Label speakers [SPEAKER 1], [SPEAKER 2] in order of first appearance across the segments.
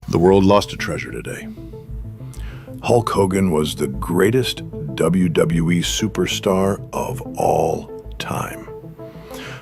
[SPEAKER 1] The world lost a treasure today. Hulk Hogan was the greatest WWE superstar of all time.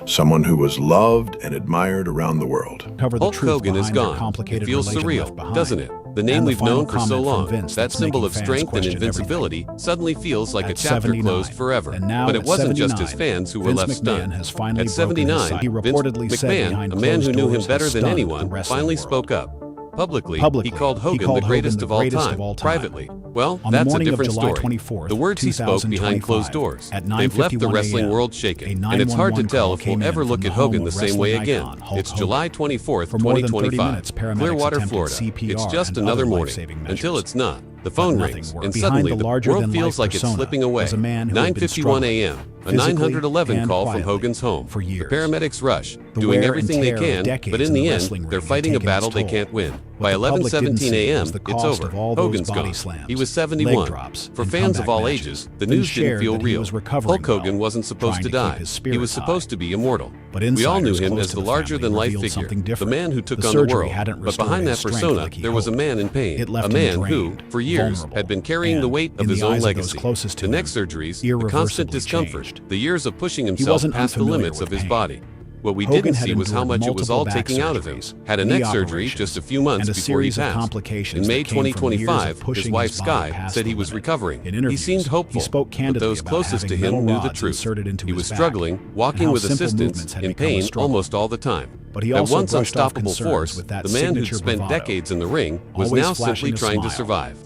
[SPEAKER 1] Someone who was loved and admired around the world.
[SPEAKER 2] Hulk Hogan is gone. It feels surreal, doesn't it? The name we've known for so long, that symbol of strength and invincibility, suddenly feels like a chapter closed forever. But it wasn't just his fans who were left stunned. At 79, Vince McMahon, a man who knew him better than anyone, finally spoke up. Publicly, he called Hogan the greatest of all time. Privately, well, that's a different story. The words he spoke behind closed doors. They've left the wrestling world shaken, and it's hard to tell if we'll ever look at Hogan the same way again. It's July 24th, 2025, Clearwater, Florida. It's just another morning, until it's not. The phone rings, and suddenly the world feels like it's slipping away. 9:51 a.m., a 911 call from Hogan's home. The paramedics rush, doing everything they can, but in the end, they're fighting a battle they can't win. By 11:17 a.m., it's over. Hogan's gone. He was 71. For fans of all ages, the news didn't feel real. Hulk Hogan wasn't supposed to die. He was supposed to be immortal. We all knew him as the larger-than-life figure, the man who took on the world. But behind that persona, there was a man in pain, a man who, for years, had been carrying the weight of his own legacy. The neck surgeries, the constant discomfort, the years of pushing himself past the limits of his body. What we didn't see was how much it was all taking out of him. Had a neck surgery just a few months before he passed. In May 2025, his wife Sky said he was recovering. He seemed hopeful, but those closest to him knew the truth. He was struggling, walking with assistance, in pain almost all the time. That once unstoppable force, the man who'd spent decades in the ring, was now simply trying to survive.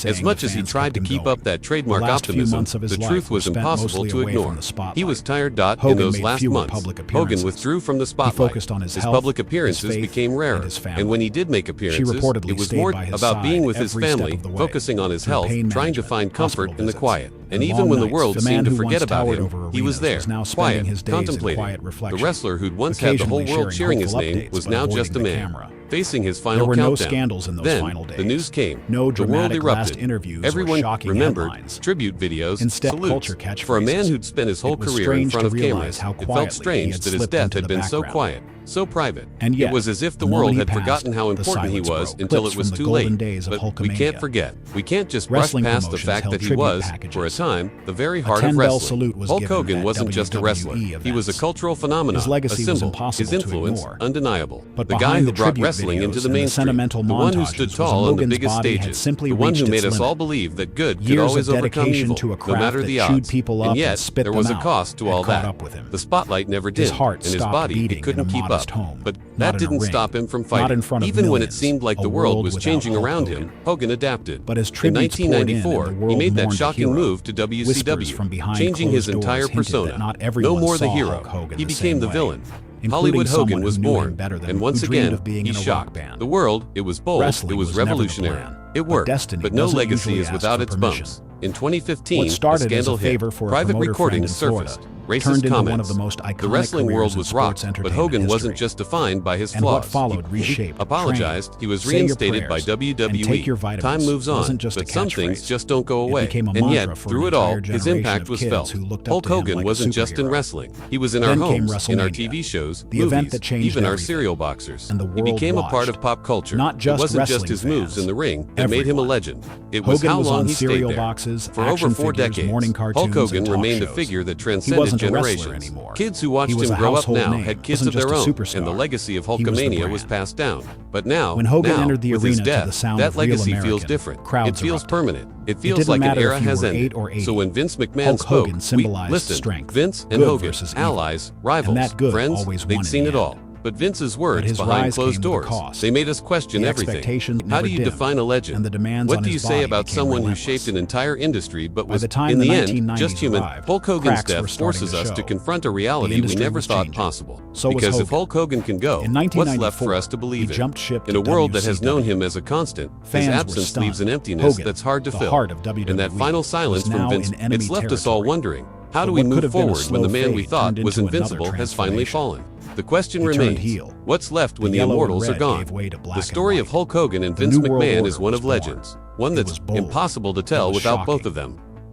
[SPEAKER 2] As much as he tried to keep up that trademark optimism, the truth was impossible to ignore. He was tired. In those last months, Hogan withdrew from the spotlight. His public appearances became rarer, and when he did make appearances, it was more about being with his family, focusing on his health, trying to find comfort in the quiet. And even when the world seemed to forget about him, he was there, quiet, contemplating. The wrestler who'd once had the whole world cheering his name was now just a man, facing his final countdown. Then, the news came. The world erupted. Everyone remembered tribute videos, salutes. For a man who'd spent his whole career in front of cameras, it felt strange that his death had been so quiet, so private. It was as if the world had forgotten how important he was until it was too late. But we can't forget. We can't just brush past the fact that he was, for a time, the very heart of wrestling. Hulk Hogan wasn't just a wrestler. He was a cultural phenomenon, a symbol, his influence undeniable. The guy who brought wrestling into the mainstream, the one who stood tall on the biggest stages, the one who made us all believe that good could always overcome evil, no matter the odds. And yet, there was a cost to all that. The spotlight never dimmed, and his body, it couldn't keep up. But that didn't stop him from fighting. Even when it seemed like the world was changing around him, Hogan adapted. In 1994, he made that shocking move to WCW, changing his entire persona. No more the hero, he became the villain. Hollywood Hogan was born, and once again, he shocked the world. It was bold, it was revolutionary. It worked, but no legacy is without its bumps. In 2015, a scandal hit. Private recordings surfaced. Racist comments. The wrestling world was rocked, but Hogan wasn't just defined by his flaws. He apologized. He was reinstated by WWE. Time moves on, but some things just don't go away. And yet, through it all, his impact was felt. Hulk Hogan wasn't just in wrestling. He was in our homes, in our TV shows, movies, even our cereal boxers. He became a part of pop culture. It wasn't just his moves in the ring that made him a legend. It was how long he stayed there. For over 4 decades, Hulk Hogan remained a figure that transcended generations. Kids who watched him grow up now had kids of their own, and the legacy of Hulkamania was passed down. But now, with his death, that legacy feels different. It feels permanent. It feels like an era has ended. So when Vince McMahon spoke, we listened. Vince and Hogan, allies, rivals, friends, they'd seen it all. But Vince's words behind closed doors, they made us question everything. How do you define a legend? What do you say about someone who shaped an entire industry but was, in the end, just human? Hulk Hogan's death forces us to confront a reality we never thought possible. Because if Hulk Hogan can go, what's left for us to believe in? In a world that has known him as a constant, his absence leaves an emptiness that's hard to fill. And that final silence from Vince, it's left us all wondering, how do we move forward when the man we thought was invincible has finally fallen? The question remains, what's left when the immortals are gone? The story of Hulk Hogan and Vince McMahon is one of legends, one that's impossible to tell without both of them.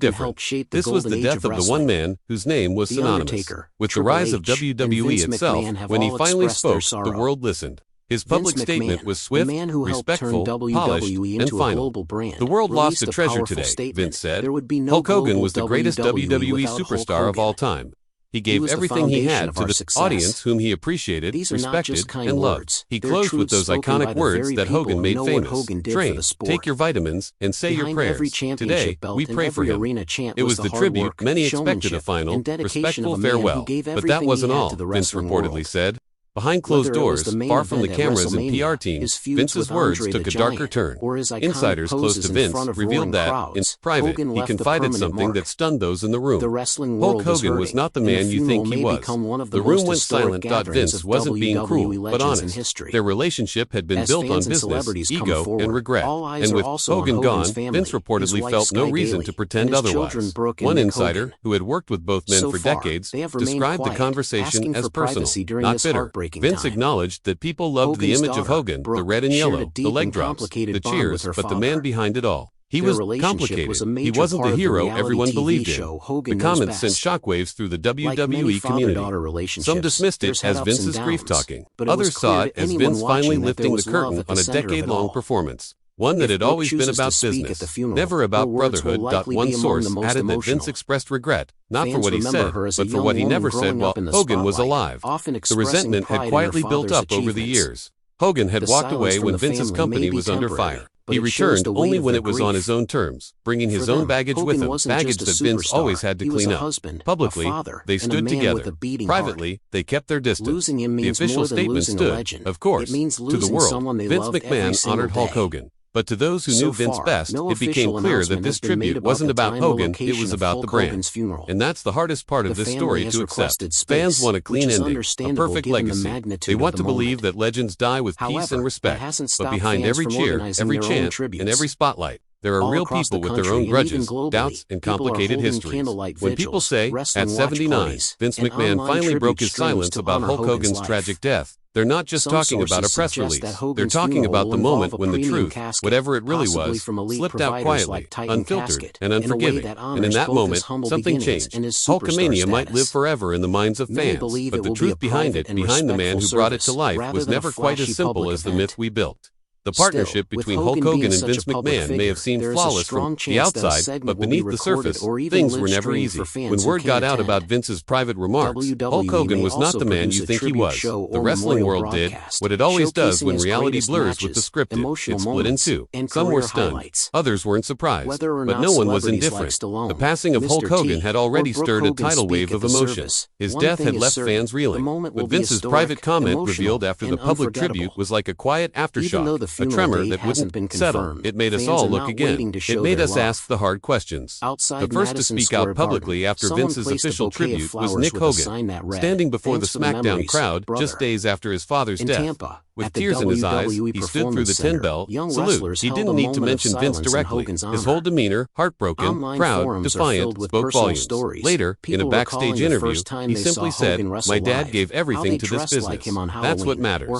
[SPEAKER 2] different.
[SPEAKER 3] helped shape the
[SPEAKER 2] This was
[SPEAKER 3] golden
[SPEAKER 2] the
[SPEAKER 3] age
[SPEAKER 2] death
[SPEAKER 3] of
[SPEAKER 2] of the one
[SPEAKER 3] wrestling.
[SPEAKER 2] man whose name was
[SPEAKER 3] The
[SPEAKER 2] synonymous
[SPEAKER 3] Undertaker,
[SPEAKER 2] with the
[SPEAKER 3] Triple
[SPEAKER 2] rise of
[SPEAKER 3] H, and
[SPEAKER 2] WWE
[SPEAKER 3] Vince
[SPEAKER 2] itself.
[SPEAKER 3] McMahon have
[SPEAKER 2] When he
[SPEAKER 3] all
[SPEAKER 2] finally
[SPEAKER 3] expressed their
[SPEAKER 2] spoke, the
[SPEAKER 3] sorrow.
[SPEAKER 2] world listened. His public
[SPEAKER 3] Vince
[SPEAKER 2] statement
[SPEAKER 3] McMahon,
[SPEAKER 2] was swift,
[SPEAKER 3] the man who helped
[SPEAKER 2] respectful,
[SPEAKER 3] turn
[SPEAKER 2] polished,
[SPEAKER 3] WWE
[SPEAKER 2] and
[SPEAKER 3] into a
[SPEAKER 2] final.
[SPEAKER 3] global brand,
[SPEAKER 2] The world lost
[SPEAKER 3] released
[SPEAKER 2] a treasure
[SPEAKER 3] powerful
[SPEAKER 2] today,
[SPEAKER 3] statement.
[SPEAKER 2] Vince said.
[SPEAKER 3] There would be no
[SPEAKER 2] Hulk Hogan
[SPEAKER 3] global
[SPEAKER 2] was the greatest WWE
[SPEAKER 3] without Hulk
[SPEAKER 2] superstar of all
[SPEAKER 3] Hogan.
[SPEAKER 2] time. He gave
[SPEAKER 3] was the
[SPEAKER 2] everything he
[SPEAKER 3] foundation
[SPEAKER 2] had
[SPEAKER 3] of
[SPEAKER 2] to
[SPEAKER 3] our
[SPEAKER 2] the
[SPEAKER 3] success.
[SPEAKER 2] audience whom he appreciated,
[SPEAKER 3] These are not
[SPEAKER 2] respected,
[SPEAKER 3] just kind
[SPEAKER 2] and loved.
[SPEAKER 3] words.
[SPEAKER 2] He
[SPEAKER 3] They're
[SPEAKER 2] closed with
[SPEAKER 3] truths
[SPEAKER 2] those
[SPEAKER 3] spoken by
[SPEAKER 2] iconic
[SPEAKER 3] the
[SPEAKER 2] words
[SPEAKER 3] very
[SPEAKER 2] that
[SPEAKER 3] people
[SPEAKER 2] Hogan
[SPEAKER 3] who
[SPEAKER 2] made
[SPEAKER 3] know what
[SPEAKER 2] famous.
[SPEAKER 3] Hogan did for
[SPEAKER 2] Train,
[SPEAKER 3] the sport.
[SPEAKER 2] take your vitamins, and say your
[SPEAKER 3] Behind
[SPEAKER 2] prayers.
[SPEAKER 3] every championship
[SPEAKER 2] Today,
[SPEAKER 3] belt
[SPEAKER 2] we
[SPEAKER 3] and
[SPEAKER 2] pray for
[SPEAKER 3] every
[SPEAKER 2] him.
[SPEAKER 3] arena chant
[SPEAKER 2] It was
[SPEAKER 3] the
[SPEAKER 2] the
[SPEAKER 3] hard
[SPEAKER 2] tribute
[SPEAKER 3] work,
[SPEAKER 2] many expected a
[SPEAKER 3] showmanship,
[SPEAKER 2] final,
[SPEAKER 3] and dedication
[SPEAKER 2] respectful
[SPEAKER 3] of a man who
[SPEAKER 2] farewell.
[SPEAKER 3] gave
[SPEAKER 2] But that
[SPEAKER 3] everything
[SPEAKER 2] wasn't
[SPEAKER 3] he had
[SPEAKER 2] all,
[SPEAKER 3] to the
[SPEAKER 2] Vince
[SPEAKER 3] wrestling
[SPEAKER 2] reportedly
[SPEAKER 3] world.
[SPEAKER 2] said. Behind closed
[SPEAKER 3] Whether it was
[SPEAKER 2] doors,
[SPEAKER 3] the main
[SPEAKER 2] far from the
[SPEAKER 3] event at
[SPEAKER 2] cameras and
[SPEAKER 3] WrestleMania,
[SPEAKER 2] PR team,
[SPEAKER 3] his feuds
[SPEAKER 2] Vince's
[SPEAKER 3] with
[SPEAKER 2] words
[SPEAKER 3] Andre
[SPEAKER 2] took
[SPEAKER 3] the
[SPEAKER 2] a darker
[SPEAKER 3] Giant,
[SPEAKER 2] turn.
[SPEAKER 3] or his iconic
[SPEAKER 2] Insiders close
[SPEAKER 3] poses
[SPEAKER 2] to
[SPEAKER 3] in
[SPEAKER 2] Vince
[SPEAKER 3] front of
[SPEAKER 2] revealed
[SPEAKER 3] roaring
[SPEAKER 2] that, in
[SPEAKER 3] crowds,
[SPEAKER 2] private,
[SPEAKER 3] Hogan
[SPEAKER 2] he
[SPEAKER 3] left a
[SPEAKER 2] confided
[SPEAKER 3] permanent
[SPEAKER 2] something
[SPEAKER 3] mark.
[SPEAKER 2] that stunned those in the room.
[SPEAKER 3] The wrestling
[SPEAKER 2] Hulk
[SPEAKER 3] world is
[SPEAKER 2] Hogan was
[SPEAKER 3] hurting,
[SPEAKER 2] not the
[SPEAKER 3] and
[SPEAKER 2] man you
[SPEAKER 3] funeral
[SPEAKER 2] think he
[SPEAKER 3] may
[SPEAKER 2] was.
[SPEAKER 3] become one of
[SPEAKER 2] The
[SPEAKER 3] the
[SPEAKER 2] room
[SPEAKER 3] most
[SPEAKER 2] went
[SPEAKER 3] historic
[SPEAKER 2] silent.
[SPEAKER 3] gatherings
[SPEAKER 2] Vince
[SPEAKER 3] of
[SPEAKER 2] wasn't being
[SPEAKER 3] WWE
[SPEAKER 2] cruel, but
[SPEAKER 3] legends in
[SPEAKER 2] honest.
[SPEAKER 3] history.
[SPEAKER 2] Their relationship had been
[SPEAKER 3] As
[SPEAKER 2] built on
[SPEAKER 3] fans and
[SPEAKER 2] business,
[SPEAKER 3] celebrities come
[SPEAKER 2] ego,
[SPEAKER 3] forward,
[SPEAKER 2] and regret.
[SPEAKER 3] all eyes
[SPEAKER 2] And
[SPEAKER 3] are
[SPEAKER 2] with
[SPEAKER 3] also on
[SPEAKER 2] Hogan
[SPEAKER 3] Hogan's
[SPEAKER 2] gone,
[SPEAKER 3] family,
[SPEAKER 2] Vince reportedly
[SPEAKER 3] his wife,
[SPEAKER 2] felt no
[SPEAKER 3] Sky
[SPEAKER 2] reason
[SPEAKER 3] Daly,
[SPEAKER 2] to pretend
[SPEAKER 3] and his
[SPEAKER 2] otherwise.
[SPEAKER 3] children, Brooke and
[SPEAKER 2] One
[SPEAKER 3] Nick
[SPEAKER 2] insider,
[SPEAKER 3] Hogan.
[SPEAKER 2] who had worked with both men
[SPEAKER 3] So
[SPEAKER 2] for
[SPEAKER 3] far,
[SPEAKER 2] decades,
[SPEAKER 3] they have remained
[SPEAKER 2] described the
[SPEAKER 3] quiet,
[SPEAKER 2] conversation
[SPEAKER 3] asking
[SPEAKER 2] as
[SPEAKER 3] for
[SPEAKER 2] personal,
[SPEAKER 3] privacy during
[SPEAKER 2] not
[SPEAKER 3] this
[SPEAKER 2] bitter.
[SPEAKER 3] heartbreaking
[SPEAKER 2] Vince
[SPEAKER 3] time.
[SPEAKER 2] acknowledged that people loved the
[SPEAKER 3] Hogan's
[SPEAKER 2] image of
[SPEAKER 3] daughter,
[SPEAKER 2] Hogan, the
[SPEAKER 3] Brooke,
[SPEAKER 2] red and
[SPEAKER 3] shared a
[SPEAKER 2] yellow, the
[SPEAKER 3] deep
[SPEAKER 2] leg
[SPEAKER 3] and
[SPEAKER 2] drops,
[SPEAKER 3] complicated
[SPEAKER 2] the
[SPEAKER 3] bond
[SPEAKER 2] cheers,
[SPEAKER 3] with her
[SPEAKER 2] but the man
[SPEAKER 3] father.
[SPEAKER 2] behind it all. He was complicated. He wasn't the hero everyone believed in. The comments sent shockwaves through the WWE community. Some dismissed it as Vince's grief talking. Others saw it as Vince finally lifting the curtain on a decade-long performance. One that had always been about business, never about brotherhood. One source added that Vince expressed regret, not for what he said, but for what he never said while Hogan was alive. The resentment had quietly built up over the years. Hogan had walked away when Vince's company was under fire. He returned only when it was on his own terms, bringing his own baggage with him, baggage that Vince always had to clean up. Publicly, they stood together. Privately, they kept their distance. The official statement stood, of course, to the world. Vince McMahon honored Hulk Hogan. But to those who knew Vince best, it became clear that this tribute wasn't about Hogan, it was about the brand. And that's the hardest part of this story to accept. Fans want a clean ending, a perfect legacy. They want to believe that legends die with peace and respect. But behind every cheer, every chant, and every spotlight, there are real people with their own grudges, doubts, and complicated histories. When people say, at 79, Vince McMahon finally broke his silence about Hulk Hogan's tragic death, they're not just talking about a press release. They're talking about the moment when the truth, whatever it really was, slipped out quietly, unfiltered, and unforgiving. And in that moment, something changed. Hulkamania might live forever in the minds of fans, but the truth behind it, behind the man who brought it to life, was never quite as simple as the myth we built. The partnership between Hulk Hogan and Vince McMahon may have seemed flawless from the outside, but beneath the surface, things were never easy. When word got out about Vince's private remarks, Hulk Hogan was not the man you think he was. The wrestling world did what it always does when reality blurs with the scripted. It split in two. Some were stunned. Others weren't surprised. But no one was indifferent. The passing of Hulk Hogan had already stirred a tidal wave of emotion. His death had left fans reeling. What Vince's private comment revealed after the public tribute was like a quiet aftershock. A tremor that wouldn't settle. It made us all look again. It made us ask the hard questions. The first to speak out publicly after Vince's official tribute was Nick Hogan, standing before the SmackDown crowd just days after his father's death. With tears in his eyes, he stood through the 10-bell salute. He didn't need to mention Vince directly. His whole demeanor, heartbroken, proud, defiant, spoke volumes. Later, in a backstage interview, he simply said, "My dad gave everything to this business. That's what matters.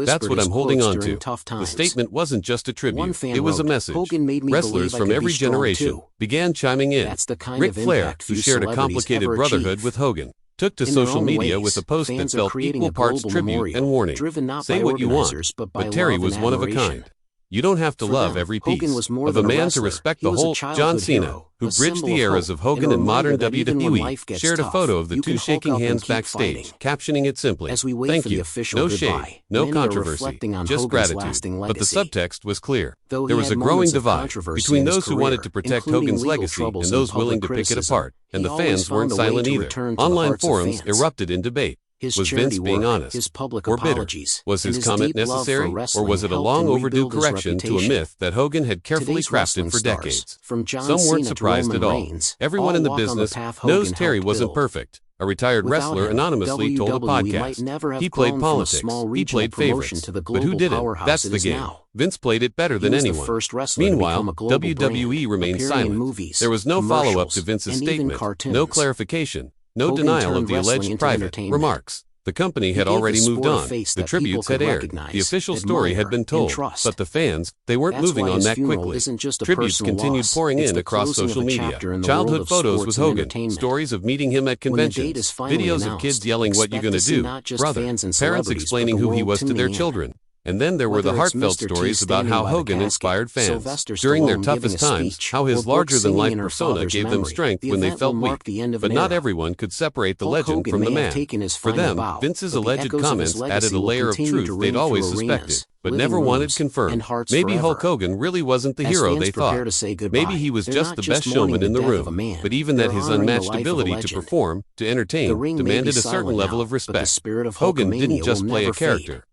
[SPEAKER 2] That's what I'm holding on to." The statement wasn't just a tribute, it was a message. Wrestlers from every generation began chiming in. Ric Flair, who shared a complicated brotherhood with Hogan, took to social media with a post that felt equal parts tribute and warning. Say what you want, but Terry was one of a kind. You don't have to love every piece. Of a man to respect the whole. John Cena, who bridged the eras of Hogan and modern WWE, shared a photo of the two shaking hands backstage, captioning it simply, "Thank you. No shade, no controversy, just gratitude." But the subtext was clear. There was a growing divide between those who wanted to protect Hogan's legacy and those willing to pick it apart. And the fans weren't silent either. Online forums erupted in debate. Was Vince being honest or bitter? Was his comment necessary, or was it a long overdue correction to a myth that Hogan had carefully crafted for decades? Some weren't surprised at all. Everyone in the business knows Terry wasn't perfect. A retired wrestler anonymously told a podcast. He played politics, he played favorites, but who didn't? That's the game. Vince played it better than anyone. Meanwhile, WWE remained silent. There was no follow-up to Vince's statement, no clarification. No denial of the alleged private remarks. The company had already moved on. The tributes had aired. The official story had been told. But the fans, they weren't moving on that quickly. Tributes continued pouring in across social media. Childhood photos with Hogan, stories of meeting him at conventions, videos of kids yelling, "What you gonna do, brother?" Parents explaining who he was to their children. And then there were the heartfelt stories about how Hogan inspired fans during their toughest times, how his larger-than-life persona gave them strength when they felt weak. But not everyone could separate the legend from the man. For them, Vince's alleged comments added a layer of truth they'd always suspected, but never wanted confirmed. Maybe Hulk Hogan really wasn't the hero they thought. Maybe he was just the best showman in the room. But even that his unmatched ability to perform, to entertain, demanded a certain level of respect. Hogan didn't just play a character.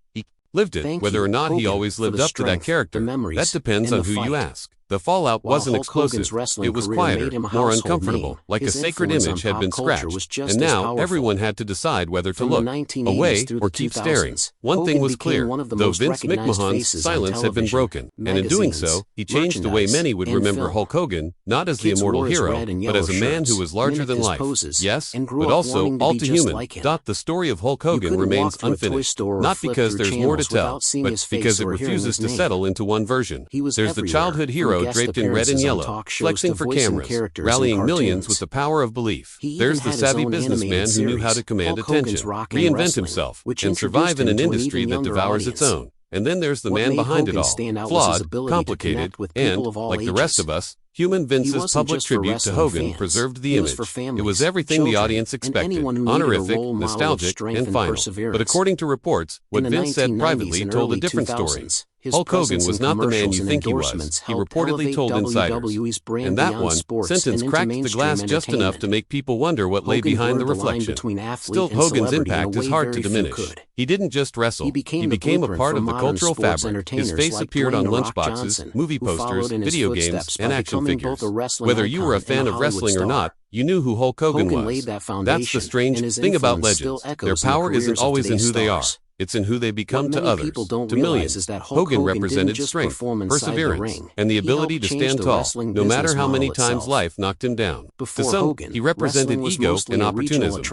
[SPEAKER 2] Lived it. Whether or not he always lived up to that character, that depends on who you ask. The fallout wasn't explosive. It was quieter, more uncomfortable, like a sacred image had been scratched. And now everyone had to decide whether to look away or keep staring. One thing was clear, though Vince McMahon's silence had been broken, and in doing so, he changed the way many would remember Hulk Hogan, not as the immortal hero, but as a man who was larger than life. Yes, but also all too human. The story of Hulk Hogan remains unfinished, not because there's more to tell, but because it refuses to settle into one version. There's the childhood hero hero draped in red and yellow, flexing for cameras, rallying millions with the power of belief. There's the savvy businessman who knew how to command attention, reinvent himself, and survive in an industry that devours its own. And then there's the man behind it all, flawed, complicated, and, like the rest of us, human. Vince's public tribute to Hogan preserved the image. It was everything the audience expected, honorific, nostalgic, and final. But according to reports, what Vince said privately told a different story. Hulk Hogan was not the man you think he was, he reportedly told insiders. And that one sentence cracked the glass just enough to make people wonder what lay behind the reflection. Still, Hogan's impact is hard to diminish. He didn't just wrestle, he became a part of the cultural fabric. His face appeared on lunchboxes, movie posters, video games, and action figures. Whether you were a fan of wrestling or not, you knew who Hulk Hogan was. That's the strange thing about legends. Their power isn't always in who they are. It's in who they become to others, to millions. Hogan represented strength, perseverance, and the ability to stand tall, no matter how many times life knocked him down. To some, he represented ego and opportunism.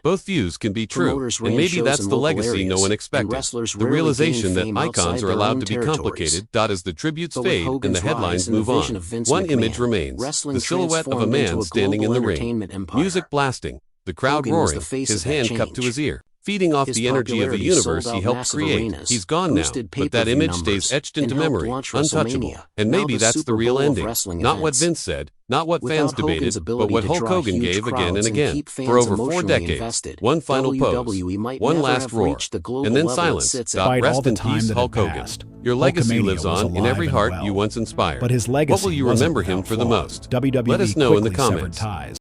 [SPEAKER 2] Both views can be true, and maybe that's the legacy no one expected. The realization that icons are allowed to be complicated. As the tributes fade and the headlines move on, one image remains, the silhouette of a man standing in the ring. Music blasting, the crowd roaring, his hand cupped to his ear. Feeding off the energy of the universe he helped create. He's gone now, but that image stays etched into memory, untouchable. And maybe that's the real ending. Not what Vince said, not what fans debated, but what Hulk Hogan gave again and again. For over 4 decades, one final pose, one last roar, and then silence. Rest in peace, Hulk Hogan. Your legacy lives on in every heart you once inspired.
[SPEAKER 3] But his legacy
[SPEAKER 2] what will you remember him for the most? Let us know in the comments.